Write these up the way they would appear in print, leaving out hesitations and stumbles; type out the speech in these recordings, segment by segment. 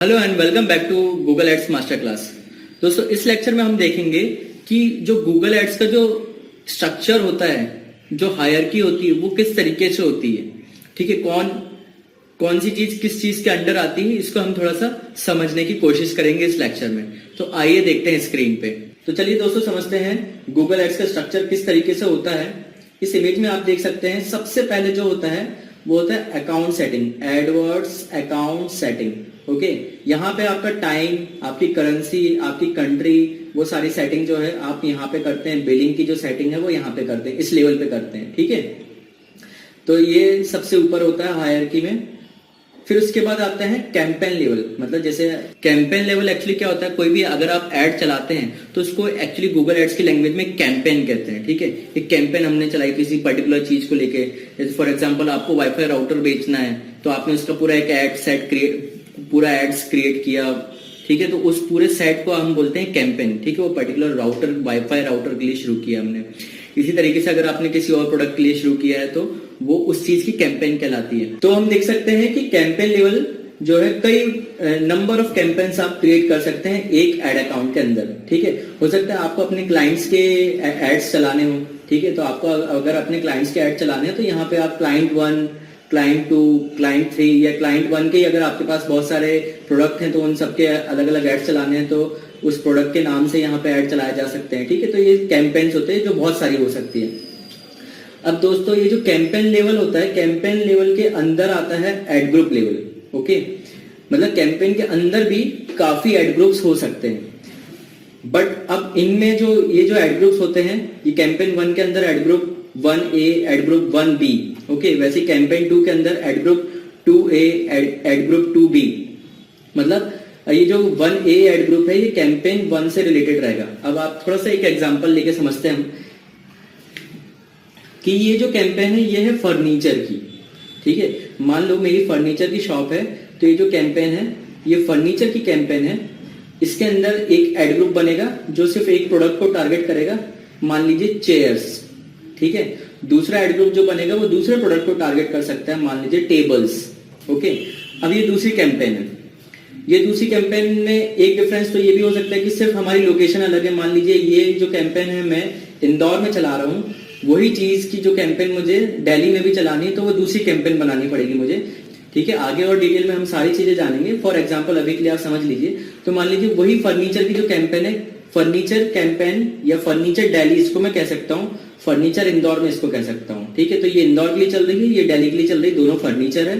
Hello and welcome back to Google ads master class. दोस्तों इस lecture में हम देखेंगे कि जो गूगल एड्स का जो स्ट्रक्चर होता है, जो हायरार्की होती है, वो किस तरीके से होती है। ठीक है, कौन कौन सी चीज किस चीज के अंडर आती है, इसको हम थोड़ा सा समझने की कोशिश करेंगे इस लेक्चर में। तो आइए देखते हैं स्क्रीन पे। तो चलिए दोस्तों समझते हैं गूगल एड्स का स्ट्रक्चर किस तरीके से होता है। इस इमेज में आप देख सकते हैं सबसे पहले जो होता है वो होता है account setting, Edwards account setting. Okay, यहाँ पे आपका टाइम, आपकी करेंसी, आपकी कंट्री, वो सारी सेटिंग जो है आप यहाँ पे करते हैं। बिलिंग की जो सेटिंग है वो यहाँ पे करते हैं, इस लेवल पे करते हैं। ठीक है, तो ये सबसे ऊपर होता है हायरार्की में। फिर उसके बाद आता है कैंपेन लेवल। मतलब जैसे कैंपेन लेवल एक्चुअली क्या होता है, कोई भी अगर आप एड चलाते हैं तो उसको एक्चुअली गूगल एड्स की लैंग्वेज में कैंपेन कहते हैं। ठीक है, एक कैंपेन हमने चलाई किसी पर्टिकुलर चीज को लेके। जैसे फॉर एग्जांपल आपको वाईफाई राउटर बेचना है तो आपने उसका पूरा एक एड सेट पूरा एड्स क्रिएट किया। ठीक है, तो उस पूरे सेट को हम बोलते हैं कैंपेन। ठीक है, वो पर्टिकुलर राउटर, वाईफाई राउटर के लिए शुरू किया हमने। इसी तरीके से अगर आपने किसी और प्रोडक्ट के लिए शुरू किया है तो वो उस चीज की कैंपेन कहलाती है। तो हम देख सकते हैं कि कैंपेन लेवल जो है, कई नंबर ऑफ कैंपेन्स आप क्रिएट कर सकते हैं एक एड अकाउंट के अंदर। ठीक है, हो सकता है आपको अपने क्लाइंट्स के एड्स चलाने हो। ठीक है, तो आपको अगर अपने क्लाइंट्स के एड चलाने हैं तो यहाँ पे आप क्लाइंट 1, क्लाइंट 2, क्लाइंट 3 या क्लाइंट 1 के अगर आपके पास बहुत सारे प्रोडक्ट हैं तो उन सबके अलग अलग एड चलाने हैं तो उस प्रोडक्ट के नाम से यहाँ पे ऐड चलाए जा सकते हैं। ठीक है, तो ये कैंपेन्स होते हैं जो बहुत सारी हो सकती है। अब दोस्तों ये जो कैंपेन लेवल होता है, कैंपेन लेवल के अंदर आता है एड ग्रुप लेवल। ओके, मतलब कैंपेन के अंदर भी काफी एड ग्रुप्स हो सकते हैं। बट अब इनमें जो ये जो एड ग्रुप्स होते हैं, ये कैंपेन 1 के अंदर ad group 1A, ad group 1B। Okay, वैसे कैंपेन 2 के अंदर ad group 2A, ad group 2B। मतलब ये जो 1A एड ग्रुप है ये कैंपेन 1 से रिलेटेड रहेगा। अब आप थोड़ा सा एक एग्जांपल लेके समझते हैं हम कि ये जो कैंपेन है ये है फर्नीचर की। ठीक है, मान लो मेरी फर्नीचर की शॉप है तो ये जो कैंपेन है ये फर्नीचर की कैंपेन है। इसके अंदर एक एड ग्रुप बनेगा जो सिर्फ एक प्रोडक्ट को टारगेट करेगा, मान लीजिए चेयर्स। ठीक है, दूसरा एड ग्रुप जो बनेगा वो दूसरे प्रोडक्ट को टारगेट कर सकता है, मान लीजिए टेबल्स। ओके, अब ये दूसरी कैंपेन है। ये दूसरी कैंपेन में एक डिफरेंस तो ये भी हो सकता है कि सिर्फ हमारी लोकेशन अलग है। मान लीजिए ये जो कैंपेन है मैं इंदौर में चला रहा हूँ, वही चीज की जो कैंपेन मुझे दिल्ली में भी चलानी है तो वो दूसरी कैंपेन बनानी पड़ेगी मुझे। ठीक है, आगे और डिटेल में हम सारी चीजें जानेंगे। फॉर एग्जांपल अभी के लिए आप समझ लीजिए, तो मान लीजिए वही फर्नीचर की जो कैंपेन है, फर्नीचर कैंपेन या फर्नीचर दिल्ली, इसको मैं कह सकता हूँ फर्नीचर इंदौर में इसको कह सकता हूँ। ठीक है, तो ये इंदौर के लिए चल रही है, ये दिल्ली के लिए चल रही है, दोनों फर्नीचर है।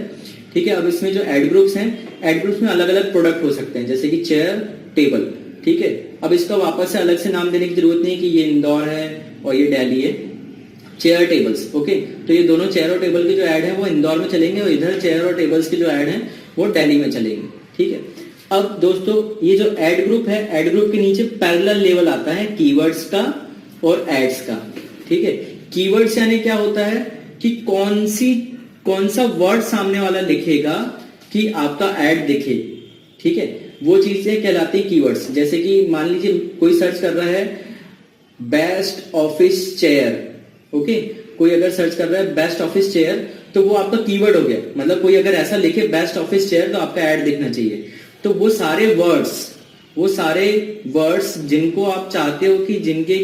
ठीक है, अब इसमें जो एड ग्रुप्स हैं, एड ग्रुप्स में अलग अलग प्रोडक्ट हो सकते हैं जैसे कि चेयर, टेबल। ठीक है, अब इसका वापस से अलग से नाम देने की जरूरत नहीं कि ये इंदौर है और ये दिल्ली है, चेयर टेबल्स। ओके, तो ये दोनों चेयर और टेबल के जो ऐड है वो इंदौर में चलेंगे और इधर चेयर और टेबल्स के जो ऐड है वो दिल्ली में चलेंगे। ठीक है, अब दोस्तों ये जो ऐड ग्रुप है, ऐड ग्रुप के नीचे पैरेलल लेवल आता है कीवर्ड्स का और एड्स का। ठीक है, कीवर्ड्स यानी क्या होता है कि कौन सा वर्ड सामने वाला लिखेगा कि आपका ऐड दिखे। ठीक है, वो चीजें कहलाती है कीवर्ड्स। जैसे कि मान लीजिए कोई सर्च कर रहा है बेस्ट ऑफिस चेयर। ओके, कोई अगर सर्च कर रहा है बेस्ट ऑफिस चेयर तो वो आपका कीवर्ड हो गया। मतलब कोई अगर ऐसा लिखे बेस्ट ऑफिस चेयर तो आपका ऐड दिखना चाहिए। तो वो सारे वर्ड्स जिनको आप चाहते हो कि जिनके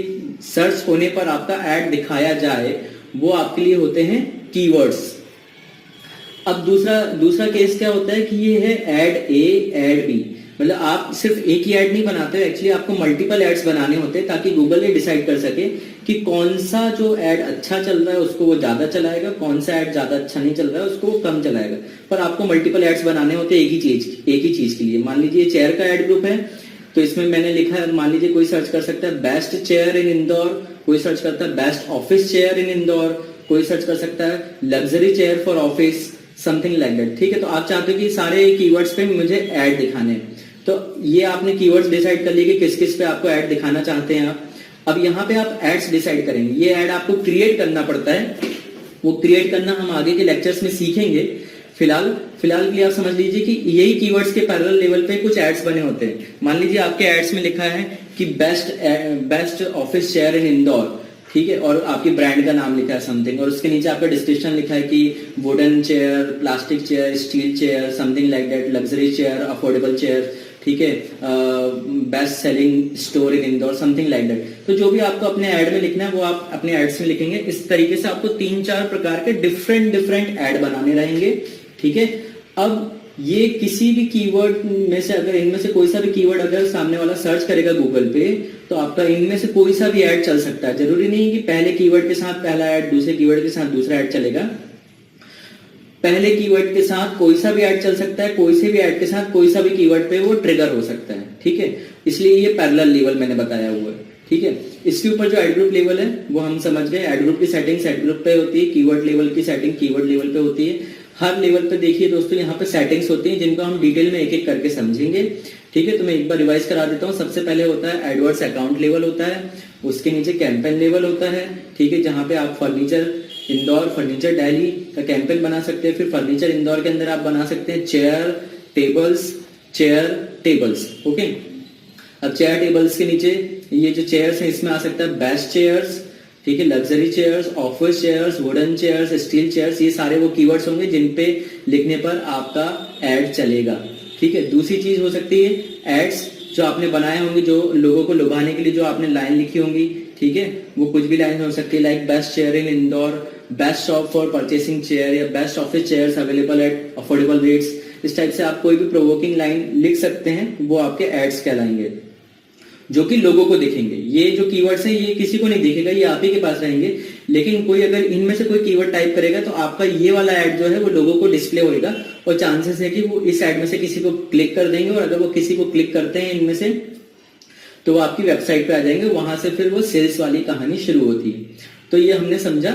सर्च होने पर आपका ऐड दिखाया जाए वो आपके लिए होते हैं कीवर्ड्स। अब दूसरा केस क्या होता है कि ये है ऐड ए, ऐड बी। मतलब आप सिर्फ एक ही ऐड नहीं बनाते हो, एक्चुअली आपको मल्टीपल एड्स बनाने होते हैं ताकि गूगल ये डिसाइड कर सके कि कौन सा जो ऐड अच्छा चल रहा है उसको वो ज्यादा चलाएगा, कौन सा ऐड ज्यादा अच्छा नहीं चल रहा है उसको वो कम चलाएगा। पर आपको मल्टीपल एड्स बनाने होते हैं एक ही चीज के लिए। मान लीजिए चेयर का ऐड ग्रुप है तो इसमें मैंने लिखा है, मान लीजिए कोई सर्च कर सकता है बेस्ट चेयर इन इंदौर, कोई सर्च करता है best office chair in Indore, कोई सर्च कर सकता है luxury chair for office, something like that. ठीक है, तो आप चाहते हो कि सारे कीवर्ड्स पे मुझे ऐड दिखाने हैं, तो ये आपने कीवर्ड्स डिसाइड कर लिए कि किस किस पे आपको ऐड दिखाना चाहते हैं आप। अब यहाँ पे आप एड्स डिसाइड करेंगे। ये ऐड आपको क्रिएट करना पड़ता है, वो क्रिएट करना हम आगे के लेक्चर्स में सीखेंगे। फिलहाल के लिए आप समझ लीजिए कि यही कीवर्ड्स के पैरेलल लेवल पे कुछ एड्स बने होते हैं। मान लीजिए आपके एड्स में लिखा है कि best office chair in Indore, ठीक है, और आपकी ब्रांड का नाम लिखा है समथिंग, और उसके नीचे आपका डिस्क्रिप्शन लिखा है कि wooden chair, plastic chair, steel chair, something like that, luxury chair, affordable chair, ठीक है, best selling store in Indore, something like that. तो जो भी आपको अपने ऐड में लिखना है वो आप अपने एड्स में लिखेंगे। इस तरीके से आपको 3-4 प्रकार के डिफरेंट ऐड बनाने रहेंगे, ठीक है। अब ये किसी भी कीवर्ड में से, अगर इनमें से कोई सा भी कीवर्ड अगर सामने वाला सर्च करेगा गूगल पे, तो आपका इनमें से कोई सा भी ऐड चल सकता है। जरूरी नहीं कि पहले कीवर्ड के साथ पहला ऐड, दूसरे कीवर्ड के साथ दूसरा ऐड चलेगा। पहले कीवर्ड के साथ कोई सा भी ऐड चल सकता है, कोई से भी ऐड के साथ कोई सा भी कीवर्ड पे वो ट्रिगर हो सकता है, ठीक है। इसलिए ये पैरेलल लेवल मैंने बताया हुआ है, ठीक है। इसके ऊपर जो एड ग्रुप लेवल है वो हम समझ गए। एड ग्रुप की सेटिंग एड ग्रुप पे होती है, कीवर्ड लेवल की सेटिंग कीवर्ड लेवल पे होती है। हर लेवल पे देखिए दोस्तों यहाँ पे सेटिंग्स होती हैं जिनको हम डिटेल में एक एक करके समझेंगे, ठीक है। तो मैं एक बार रिवाइज करा देता हूँ। सबसे पहले होता है एडवर्ड्स अकाउंट लेवल होता है, उसके नीचे कैंपेन लेवल होता है, ठीक है, जहाँ पे आप फर्नीचर इंदौर, फर्नीचर दिल्ली का कैंपेन बना सकते हैं। फिर फर्नीचर इंदौर के अंदर आप बना सकते हैं चेयर टेबल्स, ओके। अब चेयर टेबल्स के नीचे ये जो चेयर्स है इसमें आ सकता है बेस्ट चेयर्स, ठीक है, luxury chairs, office chairs, wooden chairs, steel chairs, ये सारे वो कीवर्ड्स होंगे जिन पे लिखने पर आपका एड चलेगा, ठीक है। दूसरी चीज हो सकती है एड्स जो आपने बनाए होंगे, जो लोगों को लुभाने के लिए जो आपने लाइन लिखी होंगी, ठीक है, वो कुछ भी लाइन हो सकती है, like best chair in Indore, best shop for purchasing chair, या best office chairs available at affordable rates. इस टाइप से आप कोई भी प्रोवोकिंग लाइन लिख सकते हैं, वो आपके एड्स कहलाएंगे, जो कि लोगों को दिखेंगे। ये जो कीवर्ड्स हैं ये किसी को नहीं दिखेगा, ये आप ही के पास रहेंगे। लेकिन कोई अगर इनमें से कोई कीवर्ड टाइप करेगा तो आपका ये वाला ऐड जो है वो लोगों को डिस्प्ले होएगा, और चांसेस है कि वो इस ऐड में से किसी को क्लिक कर देंगे, और अगर वो किसी को क्लिक करते हैं इनमें से तो वो आपकी वेबसाइट पे आ जाएंगे, वहां से फिर वो सेल्स वाली कहानी शुरू होती है। तो ये हमने समझा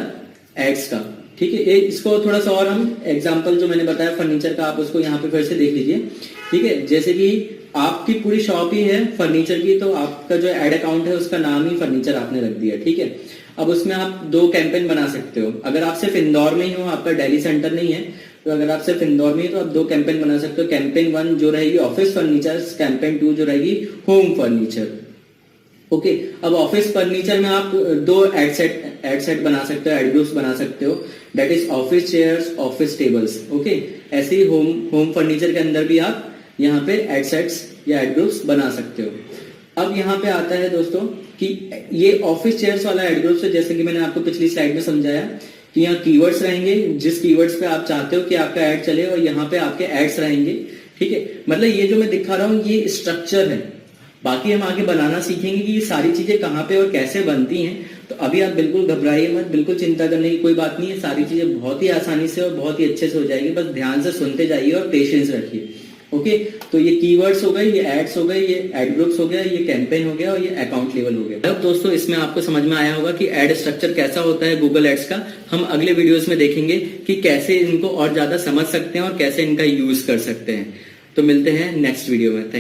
एड्स का, ठीक है। इसको थोड़ा सा और हम एग्जांपल जो मैंने बताया फर्नीचर का, आप उसको यहाँ पे फिर से देख लीजिए, ठीक है। जैसे कि आपकी पूरी शॉप ही है फर्नीचर की, तो आपका जो एड अकाउंट है उसका नाम ही फर्नीचर आपने रख दिया, ठीक है। अब उसमें आप 2 कैंपेन बना सकते हो। अगर आप सिर्फ इंदौर में ही हो, आपका दिल्ली सेंटर नहीं है, तो अगर आप सिर्फ इंदौर में ही तो आप 2 कैंपेन बना सकते हो। कैंपेन 1 जो रहेगी ऑफिस फर्नीचर, कैंपेन 2 जो रहेगी होम फर्नीचर, ओके। अब ऑफिस फर्नीचर में आप 2 एड सेट बना सकते हो, एड ग्रुप्स बना सकते हो, that is office chairs, office tables, okay. ऐसे ही होम फर्नीचर के अंदर भी आप यहाँ पे एड सेट्स या एड ग्रुप्स बना सकते हो। अब यहाँ पे आता है दोस्तों कि ये ऑफिस चेयर्स वाला एड ग्रुप्स है, जैसे कि मैंने आपको पिछली स्लाइड में समझाया कि यहाँ कीवर्ड्स रहेंगे, जिस कीवर्ड्स पे आप चाहते हो कि आपका ऐड चले, और यहाँ पे आपके एड्स रहेंगे, ठीक है। मतलब ये जो मैं दिखा रहा हूँ ये स्ट्रक्चर है, बाकी हम आगे बनाना सीखेंगे कि ये सारी चीजें कहाँ पे और कैसे बनती हैं। तो अभी आप बिल्कुल घबराइए मत, बिल्कुल चिंता करने की कोई बात नहीं है, सारी चीजें बहुत ही आसानी से और बहुत ही अच्छे से हो जाएगी। बस ध्यान से सुनते जाइए और पेशेंस रखिए, ओके। तो ये कीवर्ड्स हो गए, ये एड्स हो गए, ये एड ग्रुप्स हो गया, ये कैंपेन हो गया, और ये अकाउंट लेवल हो गया। अब दोस्तों इसमें आपको समझ में आया होगा कि एड स्ट्रक्चर कैसा होता है गूगल एड्स का। हम अगले वीडियोस में देखेंगे कि कैसे इनको और ज्यादा समझ सकते हैं और कैसे इनका यूज कर सकते हैं। तो मिलते हैं नेक्स्ट वीडियो में।